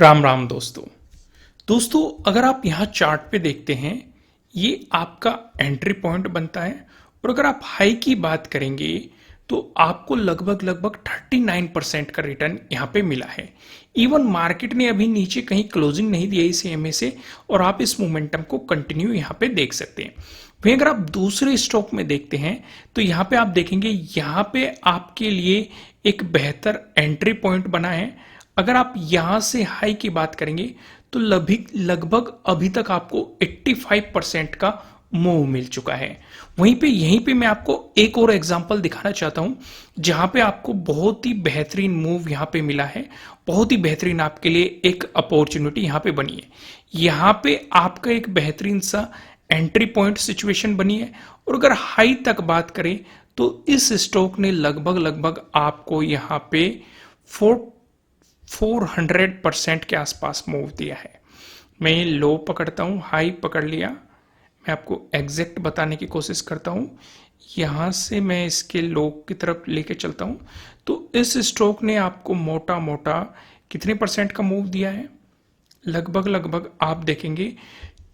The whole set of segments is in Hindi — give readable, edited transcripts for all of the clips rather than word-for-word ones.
राम राम दोस्तों अगर आप यहाँ चार्ट पे देखते हैं ये आपका एंट्री पॉइंट बनता है। और अगर आप हाई की बात करेंगे तो आपको लगभग 39% का रिटर्न यहाँ पे मिला है। इवन मार्केट ने अभी नीचे कहीं क्लोजिंग नहीं दिया इस EMA से और आप इस मोमेंटम को कंटिन्यू यहाँ पे देख सकते हैं। वहीं अगर आप दूसरे स्टॉक में देखते हैं तो यहाँ पे आप देखेंगे यहाँ पे आपके लिए एक बेहतर एंट्री पॉइंट बना है। अगर आप यहां से हाई की बात करेंगे तो लगभग अभी तक आपको 85% का मूव मिल चुका है। वहीं पे यहीं पे मैं आपको एक और एग्जांपल दिखाना चाहता हूं जहां पे आपको बहुत ही बेहतरीन मूव यहां पे मिला है। बहुत ही बेहतरीन आपके लिए एक अपॉर्चुनिटी यहां पे बनी है। यहां पे आपका एक बेहतरीन सा एंट्री पॉइंट सिचुएशन बनी है। और अगर हाई तक बात करें तो इस स्टॉक ने लगभग आपको यहां पे 400% के आसपास मूव दिया है। मैं लो पकड़ता हूं, हाई पकड़ लिया। मैं आपको एग्जैक्ट बताने की कोशिश करता हूं। यहां से मैं इसके लो की तरफ लेके चलता हूं तो इस स्टॉक ने आपको मोटा मोटा कितने परसेंट का मूव दिया है? लगभग आप देखेंगे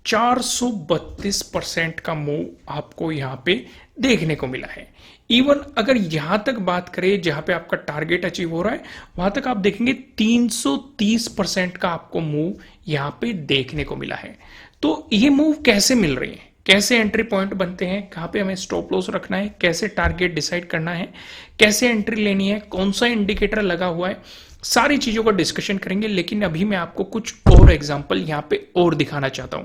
432% का मूव आपको यहाँ पे देखने को मिला है। इवन अगर यहां तक बात करें जहां पे आपका टारगेट अचीव हो रहा है वहां तक आप देखेंगे 330% का आपको मूव यहां पे देखने को मिला है। तो ये मूव कैसे मिल रही है, कैसे एंट्री पॉइंट बनते हैं, कहां पे हमें स्टॉप लॉस रखना है, कैसे टारगेट डिसाइड करना है, कैसे एंट्री लेनी है, कौन सा इंडिकेटर लगा हुआ है, सारी चीजों का डिस्कशन करेंगे। लेकिन अभी मैं आपको कुछ और एग्जांपल यहां पे और दिखाना चाहता हूं।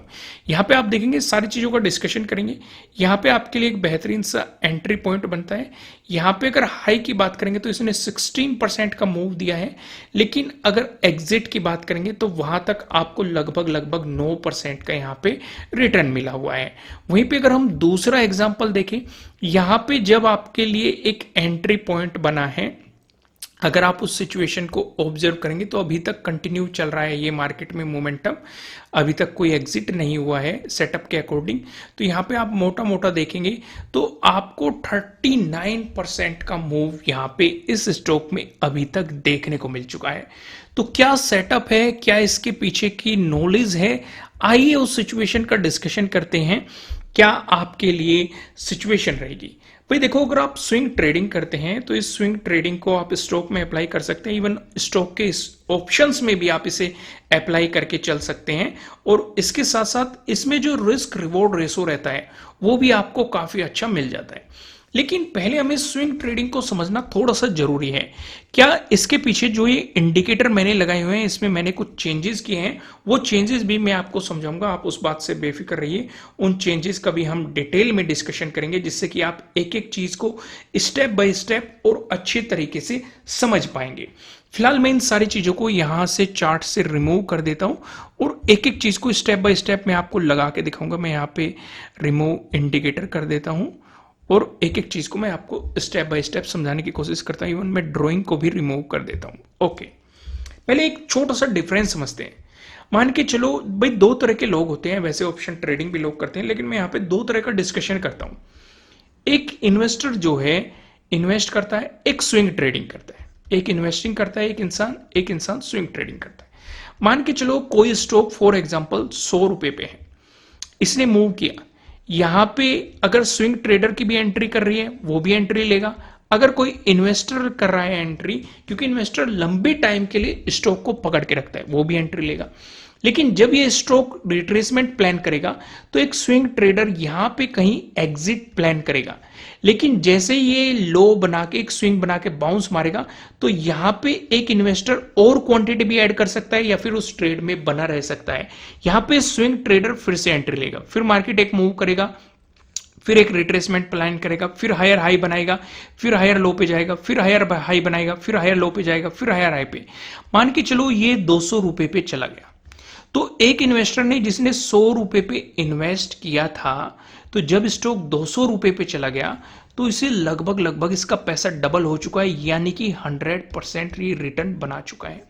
यहां पे आप देखेंगे सारी चीजों का डिस्कशन करेंगे। यहां पे आपके लिए एक बेहतरीन सा एंट्री पॉइंट बनता है। यहां पे अगर हाई की बात करेंगे तो इसने 16% का मूव दिया है। लेकिन अगर एग्जिट की बात करेंगे तो वहां तक आपको लगभग 9% का यहां पे रिटर्न मिला हुआ है। वहीं पे अगर हम दूसरा एग्जांपल देखें, यहां पे जब आपके लिए एक एंट्री पॉइंट बना है, अगर आप उस सिचुएशन को ऑब्जर्व करेंगे तो अभी तक कंटिन्यू चल रहा है ये मार्केट में मोमेंटम। अभी तक कोई एग्जिट नहीं हुआ है सेटअप के अकॉर्डिंग। तो यहाँ पे आप मोटा देखेंगे तो आपको 39% का मूव यहाँ पे इस स्टॉक में अभी तक देखने को मिल चुका है। तो क्या सेटअप है, क्या इसके पीछे की नॉलेज है? आइए उस सिचुएशन का डिस्कशन करते हैं। क्या आपके लिए सिचुएशन रहेगी? भाई देखो, अगर आप स्विंग ट्रेडिंग करते हैं तो इस स्विंग ट्रेडिंग को आप स्टॉक में अप्लाई कर सकते हैं। इवन स्टॉक के ऑप्शंस में भी आप इसे अप्लाई करके चल सकते हैं। और इसके साथ साथ इसमें जो रिस्क रिवॉर्ड रेशो रहता है वो भी आपको काफी अच्छा मिल जाता है। लेकिन पहले हमें स्विंग ट्रेडिंग को समझना थोड़ा सा जरूरी है। क्या इसके पीछे जो ये इंडिकेटर मैंने लगाए हुए हैं इसमें मैंने कुछ चेंजेस किए हैं, वो चेंजेस भी मैं आपको समझाऊंगा। आप उस बात से बेफिक्र रहिए। उन चेंजेस का भी हम डिटेल में डिस्कशन करेंगे जिससे कि आप एक एक चीज को स्टेप बाय स्टेप और अच्छे तरीके से समझ पाएंगे। फिलहाल मैं इन सारी चीजों को यहां से चार्ट से रिमूव कर देता हूं और एक एक चीज को स्टेप बाय स्टेप मैं आपको लगा के दिखाऊंगा। मैं यहाँ पे रिमूव इंडिकेटर कर देता हूं और एक एक चीज को मैं आपको स्टेप बाय स्टेप समझाने की कोशिश करता हूं। इवन मैं ड्राइंग को भी रिमूव कर देता हूं। ओके, पहले एक छोटा सा डिफरेंस समझते हैं। मान के चलो भाई, दो तरह के लोग होते हैं। वैसे ऑप्शन ट्रेडिंग भी लोग करते हैं लेकिन मैं यहाँ पे दो तरह का डिस्कशन करता हूं। एक इन्वेस्टर जो है इन्वेस्ट करता है, एक स्विंग ट्रेडिंग करता है। एक इन्वेस्टिंग करता है एक इंसान स्विंग ट्रेडिंग करता है। मान के चलो कोई स्टॉक फॉर एग्जांपल 100 रुपए पे है, इसने मूव किया। यहां पे अगर स्विंग ट्रेडर की भी एंट्री कर रही है वो भी एंट्री लेगा। अगर कोई इन्वेस्टर कर रहा है एंट्री, क्योंकि इन्वेस्टर लंबे टाइम के लिए स्टॉक को पकड़ के रखता है, वो भी एंट्री लेगा। लेकिन जब ये स्टॉक रिट्रेसमेंट प्लान करेगा तो एक स्विंग ट्रेडर यहां पे कहीं एग्जिट प्लान करेगा। लेकिन जैसे ये लो बना के एक स्विंग बना के बाउंस मारेगा तो यहां पे एक इन्वेस्टर और क्वांटिटी भी ऐड कर सकता है या फिर उस ट्रेड में बना रह सकता है। यहां पे स्विंग ट्रेडर फिर से एंट्री लेगा, फिर मार्केट एक मूव करेगा, फिर एक रिट्रेसमेंट प्लान करेगा, फिर हायर हाई बनाएगा, फिर हायर लो पे जाएगा, फिर हायर हाई बनाएगा, फिर हायर लो पे जाएगा, फिर हायर हाई पे। मान के चलो ये 200 रुपए पे चला गया। तो एक इन्वेस्टर ने जिसने 100 रुपए पे इन्वेस्ट किया था, तो जब स्टॉक 200 रुपए पे चला गया तो इसे लगभग इसका पैसा डबल हो चुका है, यानी कि 100% रिटर्न बना चुका है।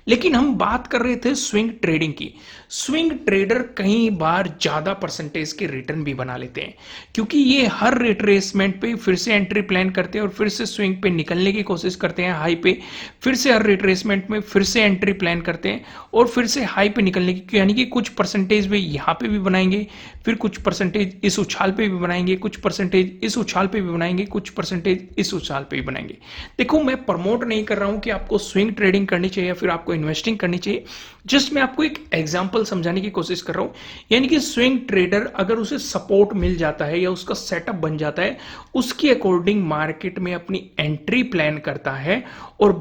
लेकिन हम बात कर रहे थे स्विंग ट्रेडिंग की। स्विंग ट्रेडर कई बार ज्यादा परसेंटेज के रिटर्न भी बना लेते हैं, क्योंकि ये हर रिट्रेसमेंट पे फिर से एंट्री प्लान करते हैं और फिर से स्विंग पे निकलने की कोशिश करते हैं हाई पे, फिर से हर रिट्रेसमेंट में फिर से एंट्री प्लान करते हैं और फिर से हाई पे निकलने की, यानी कि कुछ परसेंटेज वे यहाँ पे भी बनाएंगे, फिर कुछ परसेंटेज इस उछाल पे भी बनाएंगे, कुछ परसेंटेज इस उछाल पे भी बनाएंगे, कुछ परसेंटेज इस उछाल पे भी बनाएंगे। देखो, मैं प्रमोट नहीं कर रहा हूं कि आपको स्विंग ट्रेडिंग करनी चाहिए या फिर आपको इन्वेस्टिंग करनी चाहिए, जस्ट मैं आपको एक एग्जांपल समझाने की कोशिश कर रहा हूं। यानी कि स्विंग ट्रेडर अगर उसे सपोर्ट मिल जाता है या उसका सेटअप बन जाता है, उसके अकॉर्डिंग मार्केट में अपनी एंट्री प्लान करता है और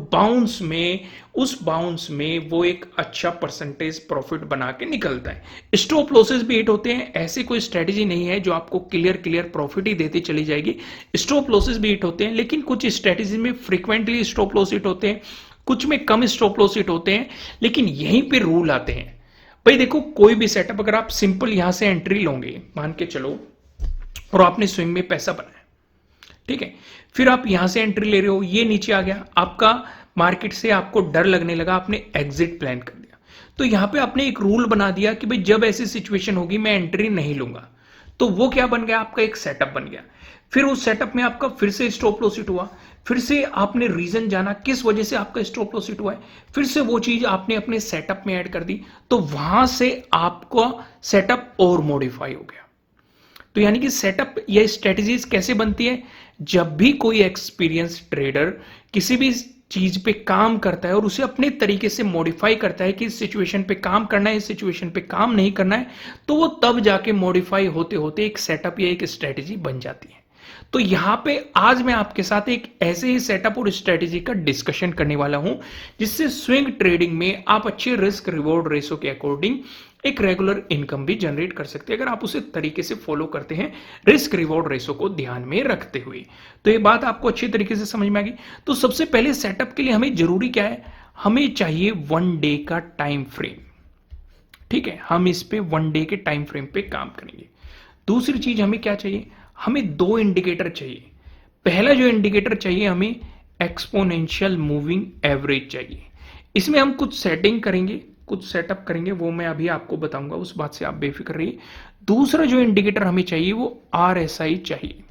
उस बाउंस में वो एक अच्छा परसेंटेज प्रॉफिट बना के निकलता है। स्टॉप लॉसेस भी हिट होते हैं, ऐसे कोई स्ट्रेटेजी नहीं है जो आपको क्लियर प्रॉफिट ही देती चली जाएगी। स्टॉप लॉसेस भी हिट होते हैं, लेकिन कुछ स्ट्रेटेजी में फ्रीक्वेंटली स्टॉप लॉस हिट होते हैं, कुछ में कम स्टॉप लॉस हिट होते हैं, लेकिन यहीं पे रूल आते हैं। भाई देखो, कोई भी सेटअप अगर आप सिंपल यहां से एंट्री लोगे, मान के चलो, और आपने स्विंग में पैसा बनाया, ठीक है, फिर आप यहां से एंट्री ले रहे हो, ये नीचे आ गया, आपका मार्केट से आपको डर लगने लगा, आपने एग्जिट प्लान कर दिया। तो यहां पे आपने एक रूल बना दिया कि भाई जब ऐसी सिचुएशन होगी मैं एंट्री नहीं लूंगा। तो वो क्या बन गया, आपका एक सेटअप बन गया। फिर उस सेटअप में आपका फिर से स्टॉप लॉस हिट हुआ, फिर से आपने रीजन जाना किस वजह से आपका स्टॉप लॉस हिट हुआ है, फिर से वो चीज आपने अपने सेटअप में ऐड कर दी, तो वहां से आपका सेटअप और मॉडिफाई हो गया। तो यानी कि सेटअप या स्ट्रेटजीज कैसे बनती है, जब भी कोई एक्सपीरियंस ट्रेडर किसी भी चीज पे काम करता है और उसे अपने तरीके से मॉडिफाई करता है कि इस सिचुएशन पे काम करना है, इस सिचुएशन पे काम नहीं करना है, तो वो तब जाके मॉडिफाई होते होते एक सेटअप या एक स्ट्रेटजी बन जाती है। तो यहां पे आज मैं आपके साथ एक ऐसे ही सेटअप और स्ट्रेटजी का डिस्कशन करने वाला हूं, जिससे स्विंग ट्रेडिंग में आप अच्छे रिस्क रिवॉर्ड रेशो के अकॉर्डिंग एक रेगुलर इनकम भी जनरेट कर सकते हैं, अगर आप उसे तरीके से फॉलो करते हैं, रिस्क रिवॉर्ड रेशो को ध्यान में रखते हुए। तो ये बात आपको अच्छी तरीके से समझ में आ गई। तो सबसे पहले सेटअप के लिए हमें जरूरी क्या है, हमें चाहिए 1 डे का टाइम फ्रेम। ठीक है, हम इस पे 1 डे के टाइम फ्रेम पे काम करेंगे। दूसरी चीज हमें क्या चाहिए, हमें 2 इंडिकेटर चाहिए। पहला जो इंडिकेटर चाहिए, हमें एक्सपोनेंशियल मूविंग एवरेज चाहिए। इसमें हम कुछ सेटिंग करेंगे, कुछ सेटअप करेंगे, वो मैं अभी आपको बताऊंगा, उस बात से आप बेफिक्र रहिए। दूसरा जो इंडिकेटर हमें चाहिए वो RSI चाहिए।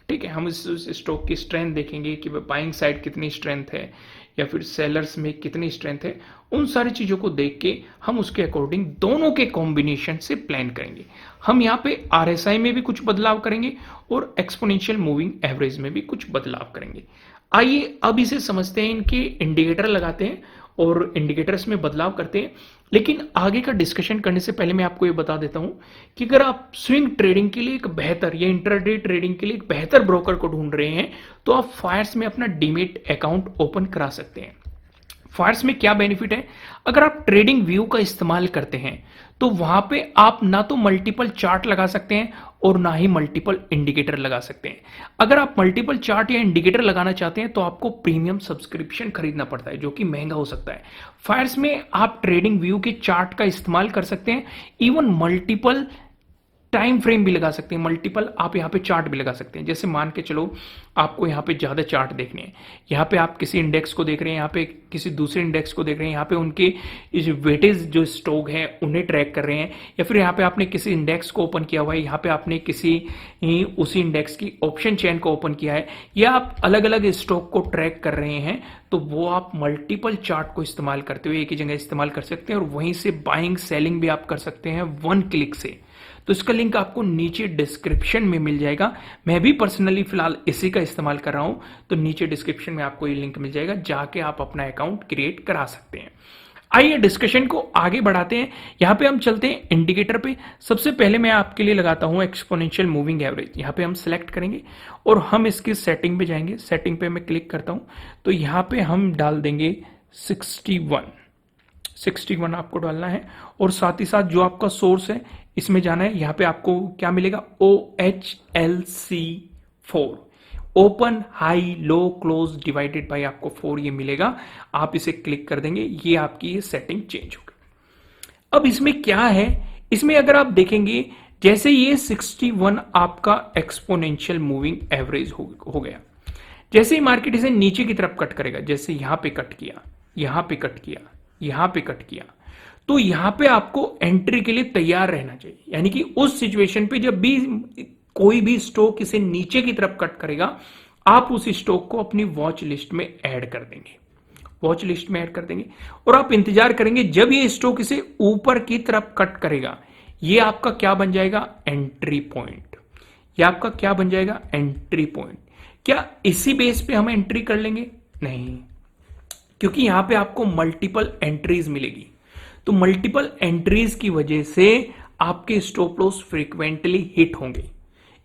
ठीक है, हम इस स्टॉक की स्ट्रेंथ देखेंगे कि बाइंग साइड कितनी स्ट्रेंथ है या फिर सेलर्स में कितनी स्ट्रेंथ है, उन सारी चीजों को देख के हम उसके अकॉर्डिंग दोनों के कॉम्बिनेशन से प्लान करेंगे। हम यहाँ पे RSI में भी कुछ बदलाव करेंगे और एक्सपोनेंशियल मूविंग एवरेज में भी कुछ बदलाव करेंगे। आइए अब इसे समझते हैं, इनके इंडिकेटर लगाते हैं और इंडिकेटर्स में बदलाव करते हैं। लेकिन आगे का डिस्कशन करने से पहले मैं आपको ये बता देता हूं कि अगर आप स्विंग ट्रेडिंग के लिए एक बेहतर या इंट्राडे ट्रेडिंग के लिए एक बेहतर ब्रोकर को ढूंढ रहे हैं, तो आप फायर्स में अपना डीमेट अकाउंट ओपन करा सकते हैं। फायर्स में क्या बेनिफिट है, अगर आप ट्रेडिंग व्यू का इस्तेमाल करते हैं तो वहां पे आप ना तो मल्टीपल चार्ट लगा सकते हैं और ना ही मल्टीपल इंडिकेटर लगा सकते हैं। अगर आप मल्टीपल चार्ट या इंडिकेटर लगाना चाहते हैं तो आपको प्रीमियम सब्सक्रिप्शन खरीदना पड़ता है, जो कि महंगा हो सकता है। फायर्स में आप ट्रेडिंग व्यू के चार्ट का इस्तेमाल कर सकते हैं, इवन मल्टीपल टाइम फ्रेम भी लगा सकते हैं, मल्टीपल आप यहाँ पे चार्ट भी लगा सकते हैं। जैसे मान के चलो आपको यहाँ पे ज्यादा चार्ट देखने हैं, यहाँ पे आप किसी इंडेक्स को देख रहे हैं, यहाँ पे किसी दूसरे इंडेक्स को देख रहे हैं, यहाँ पे उनके वेटेज जो स्टॉक है उन्हें ट्रैक कर रहे हैं, या फिर यहाँ पे आपने किसी इंडेक्स को ओपन किया हुआ है, यहाँ पे आपने किसी उसी इंडेक्स की ऑप्शन चेन को ओपन किया है, या आप अलग अलग स्टॉक को ट्रैक कर रहे हैं, तो वो आप मल्टीपल चार्ट को इस्तेमाल करते हुए एक ही जगह इस्तेमाल कर सकते हैं और वहीं से बाइंग सेलिंग भी आप कर सकते हैं 1 क्लिक से। तो इसका लिंक आपको नीचे डिस्क्रिप्शन में मिल जाएगा। मैं भी पर्सनली फिलहाल इसी का इस्तेमाल कर रहा हूं, तो नीचे डिस्क्रिप्शन में आपको ये लिंक मिल जाएगा, जाके आप अपना अकाउंट क्रिएट करा सकते हैं। आइए डिस्कशन को आगे बढ़ाते हैं। यहां पे हम चलते हैं इंडिकेटर पे। सबसे पहले मैं आपके लिए लगाता हूं एक्सपोनेंशियल मूविंग एवरेज। यहां पे हम सिलेक्ट करेंगे और हम इसकी सेटिंग पे जाएंगे। सेटिंग पे मैं क्लिक करता हूं तो यहां पे हम डाल देंगे 61 आपको डालना है, और साथ ही साथ जो आपका सोर्स है इसमें जाना है। यहां पे आपको क्या मिलेगा, OHLC4, open high low close divided by आपको 4 ये मिलेगा। आप इसे क्लिक कर देंगे, ये आपकी ये सेटिंग चेंज हो गई। अब इसमें क्या है, इसमें अगर आप देखेंगे जैसे ये 61 आपका एक्सपोनेंशियल मूविंग एवरेज हो गया, जैसे ही मार्केट इसे नीचे की तरफ कट करेगा, जैसे यहां पे कट किया, यहां पे कट किया, यहां पे कट किया, तो यहां पे आपको एंट्री के लिए तैयार रहना चाहिए। यानी कि उस सिचुएशन पे जब भी कोई भी स्टॉक इसे नीचे की तरफ कट करेगा, आप उस स्टॉक को अपनी वॉच लिस्ट में ऐड कर देंगे, वॉच लिस्ट में ऐड कर देंगे, और आप इंतजार करेंगे जब ये स्टॉक इसे ऊपर की तरफ कट करेगा। ये आपका क्या बन जाएगा? Entry point. ये आपका क्या बन जाएगा? Entry point. क्या इसी बेस पे हम एंट्री कर लेंगे? नहीं, क्योंकि यहां पे आपको मल्टीपल एंट्रीज मिलेगी। तो मल्टीपल एंट्रीज की वजह से आपके स्टॉप लॉस फ्रीक्वेंटली हिट होंगे।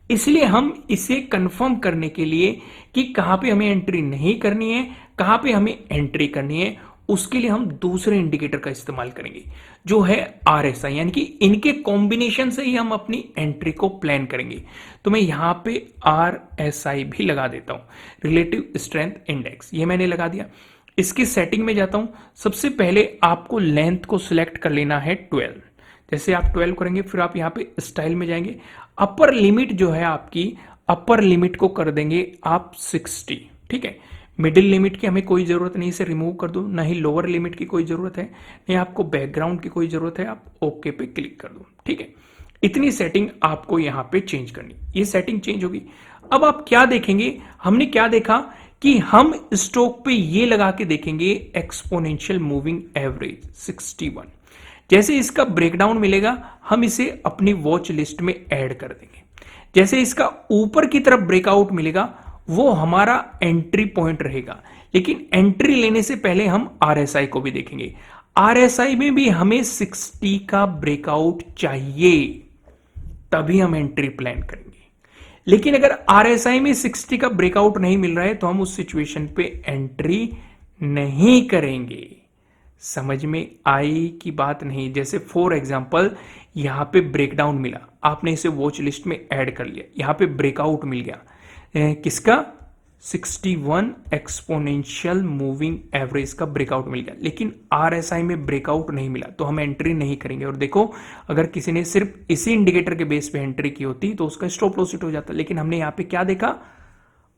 इसलिए हम इसे कंफर्म करने के लिए कि कहां पे हमें एंट्री नहीं करनी है, कहां पे हमें एंट्री करनी है, उसके लिए हम दूसरे इंडिकेटर का इस्तेमाल करेंगे, जो है आरएसआई। यानी कि इनके कॉम्बिनेशन से ही हम अपनी एंट्री को प्लान करेंगे। तो मैं यहां पे आरएसआई भी लगा देता हूं, रिलेटिव स्ट्रेंथ इंडेक्स, ये मैंने लगा दिया। इसकी सेटिंग में जाता हूं। सबसे पहले आपको लेंथ को सिलेक्ट कर लेना है 12। जैसे आप 12 करेंगे, फिर आप यहां पे स्टाइल में जाएंगे, अपर लिमिट जो है आपकी, अपर लिमिट को कर देंगे आप 60। ठीक है, मिडिल लिमिट की हमें कोई जरूरत नहीं, इसे रिमूव कर दो। ना ही लोअर लिमिट की कोई जरूरत है, नहीं आपको बैकग्राउंड की कोई जरूरत है, आप ओके पे क्लिक कर दो। ठीक है, इतनी सेटिंग आपको यहां पे चेंज करनी। ये सेटिंग चेंज होगी। अब आप क्या देखेंगे, हमने क्या देखा कि हम स्टॉक पे ये लगा के देखेंगे एक्सपोनेंशियल मूविंग एवरेज 61। जैसे इसका ब्रेकडाउन मिलेगा, हम इसे अपनी वॉच लिस्ट में ऐड कर देंगे। जैसे इसका ऊपर की तरफ ब्रेकआउट मिलेगा, वो हमारा एंट्री पॉइंट रहेगा। लेकिन एंट्री लेने से पहले हम आरएसआई को भी देखेंगे। आरएसआई में भी हमें 60 का ब्रेकआउट चाहिए, तभी हम एंट्री प्लान करेंगे। लेकिन अगर आरएसआई में 60 का ब्रेकआउट नहीं मिल रहा है, तो हम उस सिचुएशन पे एंट्री नहीं करेंगे। समझ में आई की बात? नहीं। जैसे फॉर एग्जांपल यहां पे ब्रेकडाउन मिला, आपने इसे वॉच लिस्ट में ऐड कर लिया, यहां पे ब्रेकआउट मिल गया, किसका? 61 एक्सपोनेंशियल मूविंग एवरेज का ब्रेकआउट मिल गया, लेकिन आरएसआई में ब्रेकआउट नहीं मिला, तो हम एंट्री नहीं करेंगे। और देखो, अगर किसी ने सिर्फ इसी इंडिकेटर के बेस पे एंट्री की होती तो उसका स्टॉप लॉस हिट हो जाता। लेकिन हमने यहां पे क्या देखा?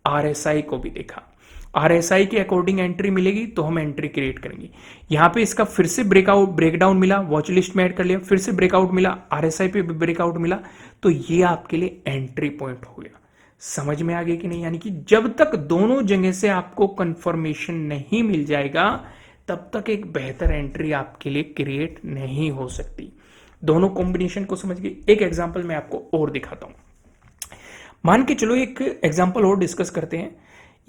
आरएसआई को भी देखा। आरएसआई के अकॉर्डिंग एंट्री मिलेगी तो हम एंट्री क्रिएट करेंगे। यहां पे इसका फिर से ब्रेकडाउन मिला, वॉच लिस्ट में ऐड कर लिया, फिर से ब्रेकआउट मिला, आरएसआई पे भी ब्रेकआउट मिला, तो ये आपके लिए एंट्री पॉइंट हो गया। समझ में आ गई कि नहीं? यानी कि जब तक दोनों जगह से आपको कंफर्मेशन नहीं मिल जाएगा, तब तक एक बेहतर एंट्री आपके लिए क्रिएट नहीं हो सकती। दोनों कॉम्बिनेशन को समझ गए। एक एग्जांपल मैं आपको और दिखाता हूं। मान के चलो एक एग्जांपल और डिस्कस करते हैं।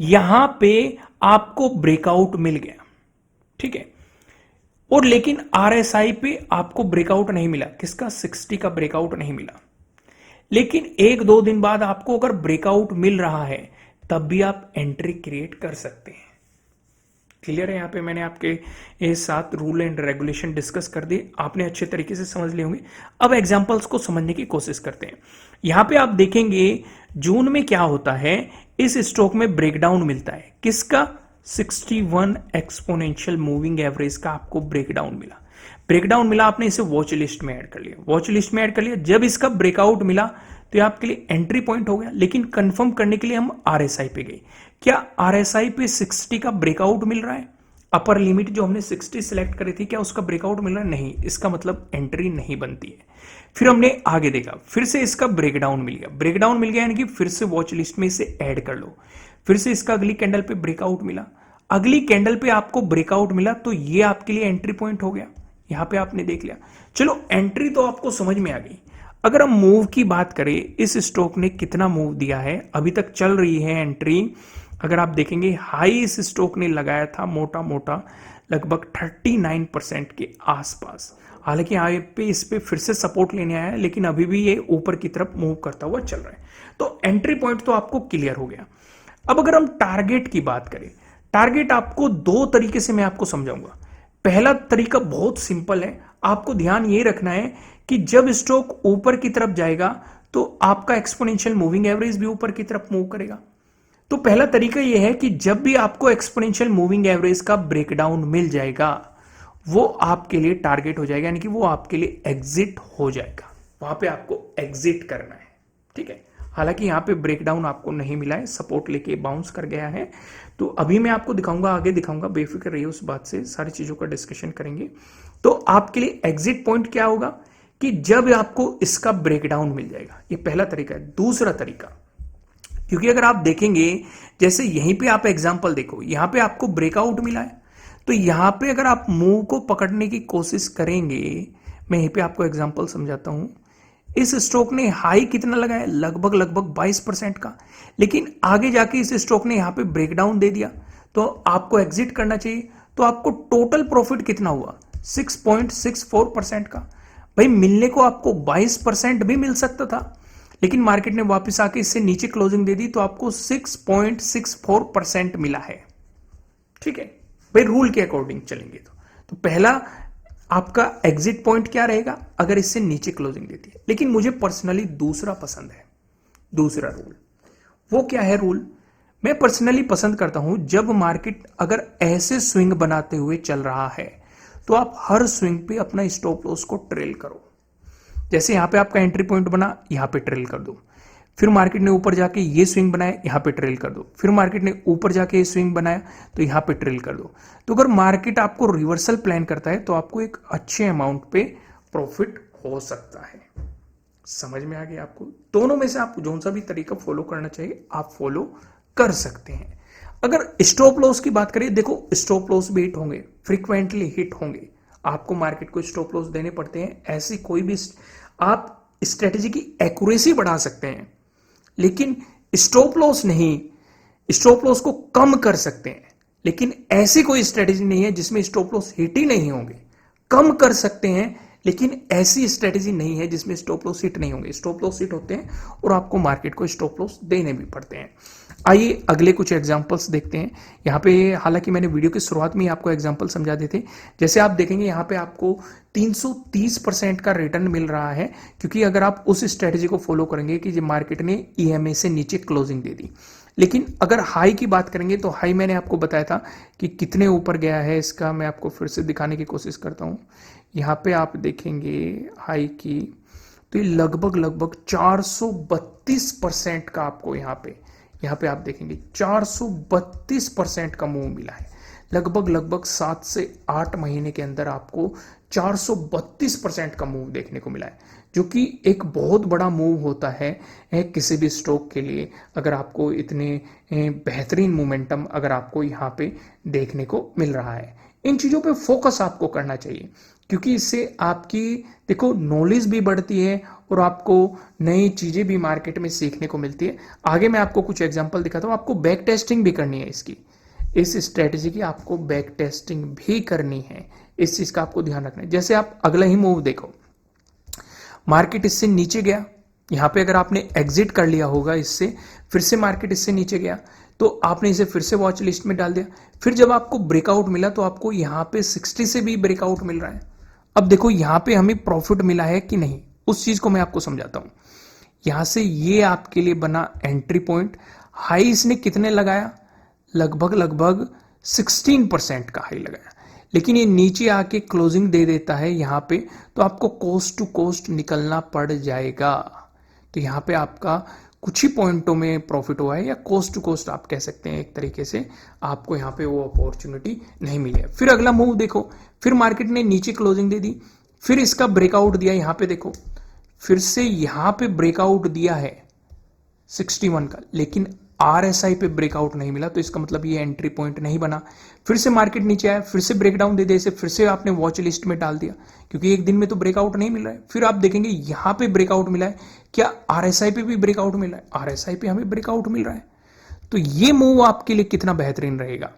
यहां पे आपको ब्रेकआउट मिल गया, ठीक है, और लेकिन आरएसआई पे आपको ब्रेकआउट नहीं मिला। किसका? 60 का ब्रेकआउट नहीं मिला। लेकिन एक दो दिन बाद आपको अगर ब्रेकआउट मिल रहा है, तब भी आप एंट्री क्रिएट कर सकते हैं। क्लियर है? यहां पे मैंने आपके साथ रूल एंड रेगुलेशन डिस्कस कर दिए, आपने अच्छे तरीके से समझ लिए होंगे। अब एग्जांपल्स को समझने की कोशिश करते हैं। यहां पे आप देखेंगे जून में क्या होता है, इस स्टॉक में ब्रेकडाउन मिलता है। किसका? 61 एक्सपोनेंशियल मूविंग एवरेज का आपको ब्रेकडाउन मिला। ब्रेकडाउन मिला, आपने इसे वॉच लिस्ट में ऐड कर लिया, वॉच लिस्ट में ऐड कर लिया। जब इसका ब्रेकआउट मिला तो ये आपके लिए एंट्री पॉइंट हो गया। लेकिन कंफर्म करने के लिए हम आरएसआई पे गए। क्या आरएसआई पे 60 का ब्रेकआउट मिल रहा है? अपर लिमिट जो हमने 60 सिलेक्ट करी थी, क्या उसका ब्रेकआउट मिल रहा है? नहीं। इसका मतलब एंट्री नहीं बनती है। फिर हमने आगे देखा, फिर से इसका ब्रेकडाउन मिल गया। ब्रेकडाउन मिल गया यानी कि फिर से वॉच लिस्ट में इसे ऐड कर लो। फिर से इसका अगली कैंडल पे ब्रेकआउट मिला, अगली कैंडल पे आपको ब्रेकआउट मिला, तो ये आपके लिए एंट्री पॉइंट हो गया। यहां पे आपने देख लिया। चलो, एंट्री तो आपको समझ में आ गई। अगर हम मूव की बात करें, इस स्टॉक ने कितना मूव दिया है, अभी तक चल रही है एंट्री। अगर आप देखेंगे, हाई इस स्टॉक ने लगाया था मोटा मोटा लगभग 39% के आसपास। हालांकि यहाँ पे इस पे फिर से सपोर्ट लेने आया है, लेकिन अभी भी ये ऊपर की तरफ मूव करता हुआ चल रहा है। तो एंट्री पॉइंट तो आपको क्लियर हो गया। अब अगर हम टारगेट की बात करें, टारगेट आपको दो तरीके से मैं आपको समझाऊंगा। पहला तरीका बहुत सिंपल है, आपको ध्यान ये रखना है कि जब स्टॉक ऊपर की तरफ जाएगा तो आपका एक्सपोनेंशियल मूविंग एवरेज भी ऊपर की तरफ मूव करेगा। तो पहला तरीका यह है कि जब भी आपको एक्सपोनेंशियल मूविंग एवरेज का ब्रेकडाउन मिल जाएगा, वो आपके लिए टारगेट हो जाएगा, यानी कि वो आपके लिए एग्जिट हो जाएगा। वहां पे आपको एग्जिट करना है, ठीक है। हालांकि यहां पे ब्रेकडाउन आपको नहीं मिला है, सपोर्ट लेके बाउंस कर गया है, तो अभी मैं आपको दिखाऊंगा, आगे दिखाऊंगा, बेफिक्र रहिए उस बात से, सारी चीजों का डिस्कशन करेंगे। तो आपके लिए एग्जिट पॉइंट क्या होगा कि जब आपको इसका ब्रेकडाउन मिल जाएगा, ये पहला तरीका है। दूसरा तरीका, क्योंकि अगर आप देखेंगे जैसे यहीं पे आप एग्जांपल देखो, यहां पे आपको ब्रेकआउट मिला है, तो यहां पे अगर आप मूव को पकड़ने की कोशिश करेंगे, मैं यहीं पे आपको एग्जांपल समझाता हूं। इस स्टॉक ने हाई कितना लगाया, लगभग लगभग 22% का, लेकिन आगे जाके इस स्टॉक ने यहां पे ब्रेकडाउन दे दिया, तो आपको एग्जिट करना चाहिए। तो आपको टोटल प्रॉफिट कितना हुआ, 6.64% का। भाई मिलने को आपको 22% भी मिल सकता था, लेकिन मार्केट ने वापस आके इससे नीचे क्लोजिंग दे दी, तो आपको 6.64% मिला है। ठीक है भाई, रूल के अकॉर्डिंग चलेंगे तो पहला आपका एग्जिट पॉइंट क्या रहेगा अगर इससे नीचे क्लोजिंग देती है। लेकिन मुझे पर्सनली दूसरा पसंद है, दूसरा रूल। वो क्या है रूल, मैं पर्सनली पसंद करता हूं जब मार्केट अगर ऐसे स्विंग बनाते हुए चल रहा है तो आप हर स्विंग पे अपना स्टॉप लॉस को ट्रेल करो। जैसे यहां पे आपका एंट्री पॉइंट बना, यहां पे ट्रेल कर दो, फिर मार्केट ने ऊपर जाके ये स्विंग बनाया, यहां पे ट्रेल कर दो, फिर मार्केट ने ऊपर जाके ये स्विंग बनाया तो यहां पे ट्रेल कर दो। तो अगर मार्केट आपको रिवर्सल प्लान करता है तो आपको एक अच्छे अमाउंट पे प्रॉफिट हो सकता है। समझ में आ गया आपको? दोनों में से आप जो सा भी तरीका फॉलो करना चाहिए आप फॉलो कर सकते हैं। अगर स्टॉप लॉस की बात करें, देखो स्टॉप लॉस भी हिट होंगे, फ्रीक्वेंटली हिट होंगे, आपको मार्केट को स्टॉप लॉस देने पड़ते हैं। ऐसी कोई भी आप स्ट्रेटेजी की एक्यूरेसी बढ़ा सकते हैं, लेकिन स्टॉप लॉस नहीं, स्टॉप लॉस को कम कर सकते हैं, लेकिन ऐसी कोई स्ट्रेटेजी नहीं है जिसमें स्टॉप लॉस हिट ही नहीं होंगे। कम कर सकते हैं, लेकिन ऐसी स्ट्रेटेजी नहीं है जिसमें स्टॉप लॉस हिट नहीं होंगे। स्टॉप लॉस हिट होते हैं और आपको मार्केट को स्टॉप लॉस देने भी पड़ते हैं। आइए अगले कुछ एग्जांपल्स देखते हैं। यहाँ पे हालांकि मैंने वीडियो की शुरुआत में ही आपको एग्जांपल समझा देते, जैसे आप देखेंगे यहाँ पे आपको 330% का रिटर्न मिल रहा है, क्योंकि अगर आप उस स्ट्रेटेजी को फॉलो करेंगे कि मार्केट ने ईएमए से नीचे क्लोजिंग दे दी। लेकिन अगर हाई की बात करेंगे तो हाई मैंने आपको बताया था कि कितने ऊपर गया है, इसका मैं आपको फिर से दिखाने की कोशिश करता हूँ। यहाँ पे आप देखेंगे हाई की, तो ये लगभग लगभग 432% का आपको यहाँ पे आप देखेंगे 432% का मूव मिला है। लगभग लगभग 7 से 8 महीने के अंदर आपको 432% का मूव देखने को मिला है, जो कि एक बहुत बड़ा मूव होता है किसी भी स्टॉक के लिए। अगर आपको इतने बेहतरीन मोमेंटम अगर आपको यहाँ पे देखने को मिल रहा है, इन चीज़ों पे फोकस आपको करना चाहिए, क्योंकि इससे आपकी देखो नॉलेज भी बढ़ती है और आपको नई चीज़ें भी मार्केट में सीखने को मिलती है। आगे मैं आपको कुछ एग्जांपल दिखाता हूँ। आपको बैक टेस्टिंग भी करनी है इसकी, इस स्ट्रेटेजी की आपको बैक टेस्टिंग भी करनी है, इस चीज़ का आपको ध्यान रखना है। जैसे आप अगला ही मूव देखो, मार्केट इससे नीचे गया, यहाँ पे अगर आपने एग्जिट कर लिया होगा इससे, फिर से मार्केट इससे नीचे गया तो आपने इसे फिर से वॉच लिस्ट में डाल दिया। फिर जब आपको ब्रेकआउट मिला तो आपको यहाँ पे 60 से भी ब्रेकआउट मिल रहा है। अब देखो यहाँ पे हमें प्रॉफिट मिला है कि नहीं, उस चीज को मैं आपको समझाता हूं। यहां से ये आपके लिए बना एंट्री पॉइंट। हाई इसने कितने लगाया, लगभग लगभग 16% का हाई लगाया, लेकिन ये नीचे आके क्लोजिंग दे देता है यहां पे, तो आपको कोस्ट टू कोस्ट निकलना पड़ जाएगा। तो यहां पे आपका कुछ ही पॉइंटों में प्रॉफिट हुआ है, या कोस्ट टू कोस्ट आप कह सकते हैं एक तरीके से, आपको यहां पे वो अपॉर्चुनिटी नहीं मिली है। फिर अगला मूव देखो, फिर मार्केट ने नीचे क्लोजिंग दे दी, फिर इसका ब्रेकआउट दिया, यहां पे देखो फिर से यहां पे ब्रेकआउट दिया है 61 का, लेकिन आरएसआई पे ब्रेकआउट नहीं मिला, तो इसका मतलब ये एंट्री पॉइंट नहीं बना। फिर से मार्केट नीचे आया, फिर से ब्रेकडाउन दे दे, इसे फिर से आपने वॉच लिस्ट में डाल दिया, क्योंकि एक दिन में तो ब्रेकआउट नहीं मिल रहा है। फिर आप देखेंगे यहां पे ब्रेकआउट मिला है, क्या आरएसआई पे भी ब्रेकआउट मिला है? आरएसआई पे हमें ब्रेकआउट मिल रहा है। तो ये मूव आपके लिए कितना बेहतरीन रहेगा।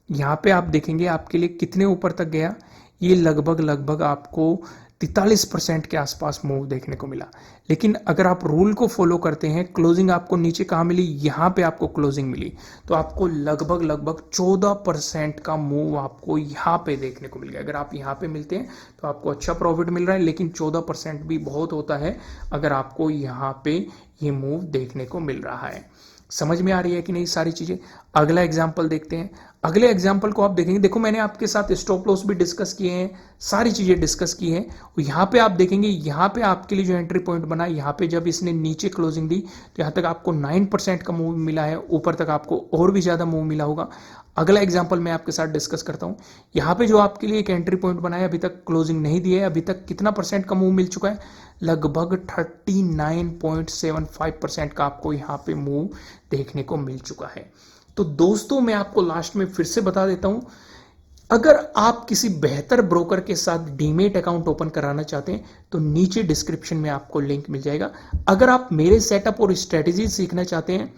यहां पे आप देखेंगे आपके लिए कितने ऊपर तक गया, ये लगभग लगभग आपको 43% के आसपास मूव देखने को मिला। लेकिन अगर आप रूल को फॉलो करते हैं, क्लोजिंग आपको नीचे कहां मिली, यहां पे आपको क्लोजिंग मिली, तो आपको लगभग लगभग 14% का मूव आपको यहां पे देखने को मिल गया। अगर आप यहां पे मिलते हैं तो आपको अच्छा प्रॉफिट मिल रहा है, लेकिन 14% भी बहुत होता है अगर आपको यहां पे ये मूव देखने को मिल रहा है। समझ में आ रही है कि नहीं सारी चीजें? अगला एग्जाम्पल देखते हैं। अगले एग्जाम्पल को आप देखेंगे, देखो मैंने आपके साथ स्टॉप लॉस भी डिस्कस किए हैं, सारी चीजें डिस्कस की हैं। यहाँ पे आप देखेंगे, यहाँ पे आपके लिए जो एंट्री पॉइंट बना, यहाँ पे जब इसने नीचे क्लोजिंग दी तो यहाँ तक आपको 9% का मूव मिला है, ऊपर तक आपको और भी ज्यादा मूव मिला होगा। अगला एग्जाम्पल मैं आपके साथ डिस्कस करता हूँ। यहाँ पे जो आपके लिए एक एंट्री पॉइंट बना है, अभी तक क्लोजिंग नहीं दी है, अभी तक कितना परसेंट का मूव मिल चुका है, लगभग 39.75% का आपको यहाँ पे मूव देखने को मिल चुका है। तो दोस्तों मैं आपको लास्ट में फिर से बता देता हूं, अगर आप किसी बेहतर ब्रोकर के साथ डीमेट अकाउंट ओपन कराना चाहते हैं तो नीचे डिस्क्रिप्शन में आपको लिंक मिल जाएगा। अगर आप मेरे सेटअप और स्ट्रेटेजी सीखना चाहते हैं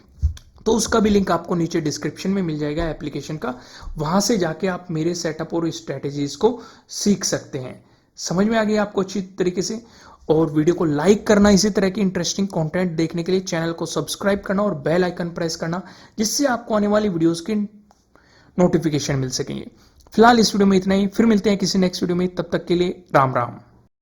तो उसका भी लिंक आपको नीचे डिस्क्रिप्शन में मिल जाएगा एप्लीकेशन का, वहां से जाके आप मेरे सेटअप और स्ट्रेटेजीज को सीख सकते हैं। समझ में आ गई आपको अच्छी तरीके से? और वीडियो को लाइक करना, इसी तरह की इंटरेस्टिंग कंटेंट देखने के लिए चैनल को सब्सक्राइब करना और बेल आइकन प्रेस करना, जिससे आपको आने वाली वीडियोस की नोटिफिकेशन मिल सकेंगे। फिलहाल इस वीडियो में इतना ही, फिर मिलते हैं किसी नेक्स्ट वीडियो में, तब तक के लिए राम राम।